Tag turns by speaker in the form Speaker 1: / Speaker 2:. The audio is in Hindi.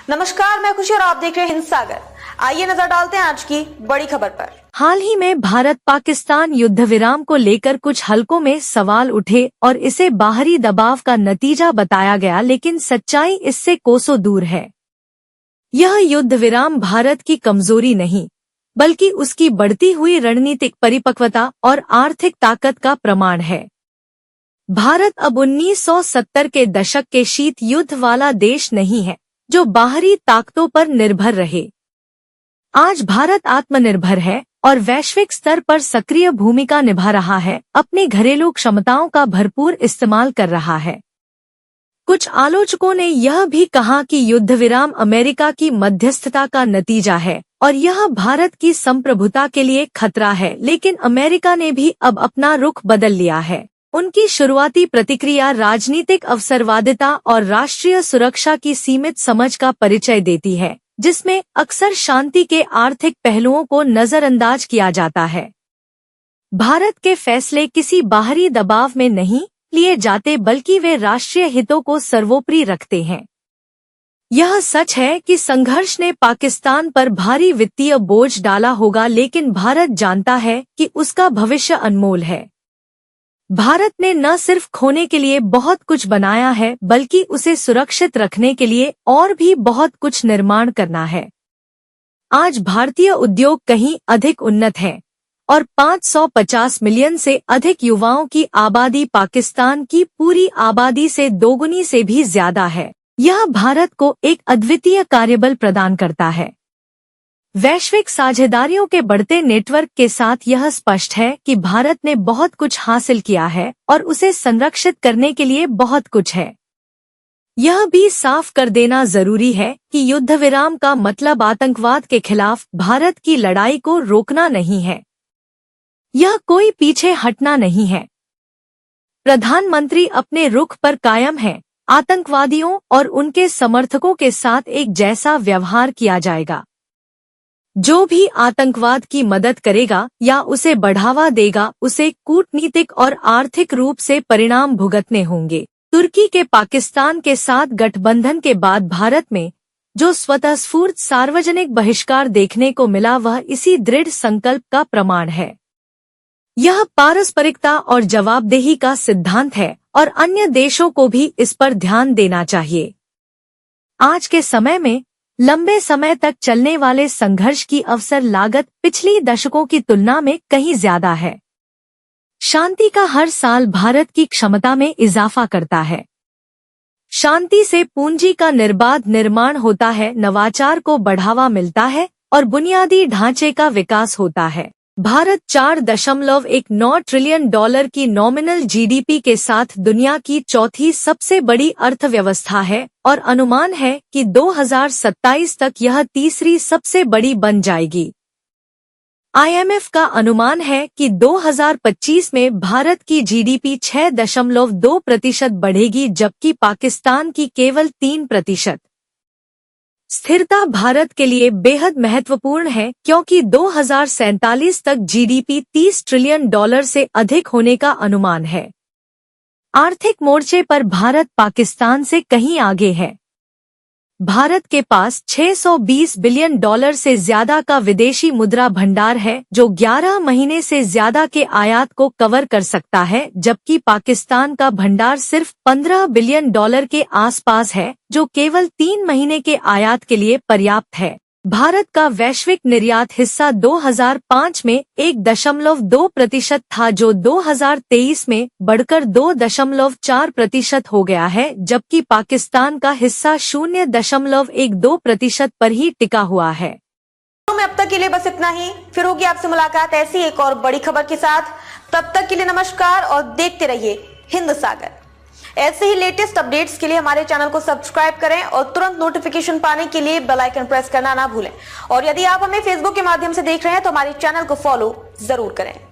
Speaker 1: नमस्कार, मैं खुशी और आप देख रहे हैं हिंद सागर। आइए नजर डालते हैं आज की बड़ी खबर पर।
Speaker 2: हाल ही में भारत पाकिस्तान युद्ध विराम को लेकर कुछ हलकों में सवाल उठे और इसे बाहरी दबाव का नतीजा बताया गया, लेकिन सच्चाई इससे कोसों दूर है। यह युद्ध विराम भारत की कमजोरी नहीं, बल्कि उसकी बढ़ती हुई रणनीतिक परिपक्वता और आर्थिक ताकत का प्रमाण है। भारत अब 1970 के दशक के शीत युद्ध वाला देश नहीं है, जो बाहरी ताकतों पर निर्भर रहे। आज भारत आत्मनिर्भर है और वैश्विक स्तर पर सक्रिय भूमिका निभा रहा है, अपनी घरेलू क्षमताओं का भरपूर इस्तेमाल कर रहा है। कुछ आलोचकों ने यह भी कहा कि युद्ध विराम अमेरिका की मध्यस्थता का नतीजा है और यह भारत की संप्रभुता के लिए खतरा है, लेकिन अमेरिका ने भी अब अपना रुख बदल लिया है। उनकी शुरुआती प्रतिक्रिया राजनीतिक अवसरवादिता और राष्ट्रीय सुरक्षा की सीमित समझ का परिचय देती है, जिसमें अक्सर शांति के आर्थिक पहलुओं को नजरअंदाज किया जाता है। भारत के फैसले किसी बाहरी दबाव में नहीं लिए जाते, बल्कि वे राष्ट्रीय हितों को सर्वोपरि रखते हैं। यह सच है कि संघर्ष ने पाकिस्तान पर भारी वित्तीय बोझ डाला होगा, लेकिन भारत जानता है कि उसका भविष्य अनमोल है। भारत ने न सिर्फ खोने के लिए बहुत कुछ बनाया है, बल्कि उसे सुरक्षित रखने के लिए और भी बहुत कुछ निर्माण करना है। आज भारतीय उद्योग कहीं अधिक उन्नत है और 550 मिलियन से अधिक युवाओं की आबादी पाकिस्तान की पूरी आबादी से दोगुनी से भी ज्यादा है। यह भारत को एक अद्वितीय कार्यबल प्रदान करता है। वैश्विक साझेदारियों के बढ़ते नेटवर्क के साथ यह स्पष्ट है कि भारत ने बहुत कुछ हासिल किया है और उसे संरक्षित करने के लिए बहुत कुछ है। यह भी साफ कर देना जरूरी है कि युद्ध विराम का मतलब आतंकवाद के खिलाफ भारत की लड़ाई को रोकना नहीं है। यह कोई पीछे हटना नहीं है। प्रधानमंत्री अपने रुख पर कायम हैं। आतंकवादियों और उनके समर्थकों के साथ एक जैसा व्यवहार किया जाएगा। जो भी आतंकवाद की मदद करेगा या उसे बढ़ावा देगा, उसे कूटनीतिक और आर्थिक रूप से परिणाम भुगतने होंगे। तुर्की के पाकिस्तान के साथ गठबंधन के बाद भारत में जो स्वतःस्फूर्त सार्वजनिक बहिष्कार देखने को मिला, वह इसी दृढ़ संकल्प का प्रमाण है। यह पारस्परिकता और जवाबदेही का सिद्धांत है और अन्य देशों को भी इस पर ध्यान देना चाहिए। आज के समय में लंबे समय तक चलने वाले संघर्ष की अवसर लागत पिछली दशकों की तुलना में कहीं ज्यादा है। शांति का हर साल भारत की क्षमता में इजाफा करता है। शांति से पूंजी का निर्बाध निर्माण होता है, नवाचार को बढ़ावा मिलता है और बुनियादी ढांचे का विकास होता है। भारत 4.19 ट्रिलियन डॉलर की नॉमिनल जीडीपी के साथ दुनिया की चौथी सबसे बड़ी अर्थव्यवस्था है और अनुमान है कि 2027 तक यह तीसरी सबसे बड़ी बन जाएगी। IMF का अनुमान है कि 2025 में भारत की जीडीपी 6.2% बढ़ेगी, जबकि पाकिस्तान की केवल 3%। स्थिरता भारत के लिए बेहद महत्वपूर्ण है, क्योंकि 2047 तक जीडीपी 30 ट्रिलियन डॉलर से अधिक होने का अनुमान है। आर्थिक मोर्चे पर भारत पाकिस्तान से कहीं आगे है। भारत के पास 620 बिलियन डॉलर से ज्यादा का विदेशी मुद्रा भंडार है, जो 11 महीने से ज्यादा के आयात को कवर कर सकता है, जबकि पाकिस्तान का भंडार सिर्फ 15 बिलियन डॉलर के आसपास है, जो केवल 3 महीने के आयात के लिए पर्याप्त है। भारत का वैश्विक निर्यात हिस्सा 2005 में 1.2% था, जो 2023 में बढ़कर 2.4% हो गया है, जबकि पाकिस्तान का हिस्सा 0.12% पर ही टिका हुआ है।
Speaker 1: में अब तक के लिए बस इतना ही। फिर होगी आपसे मुलाकात ऐसी एक और बड़ी खबर के साथ। तब तक के लिए नमस्कार और देखते रहिए हिंद सागर। ऐसे ही लेटेस्ट अपडेट्स के लिए हमारे चैनल को सब्सक्राइब करें और तुरंत नोटिफिकेशन पाने के लिए बेल आइकन प्रेस करना ना भूलें। और यदि आप हमें फेसबुक के माध्यम से देख रहे हैं तो हमारे चैनल को फॉलो जरूर करें।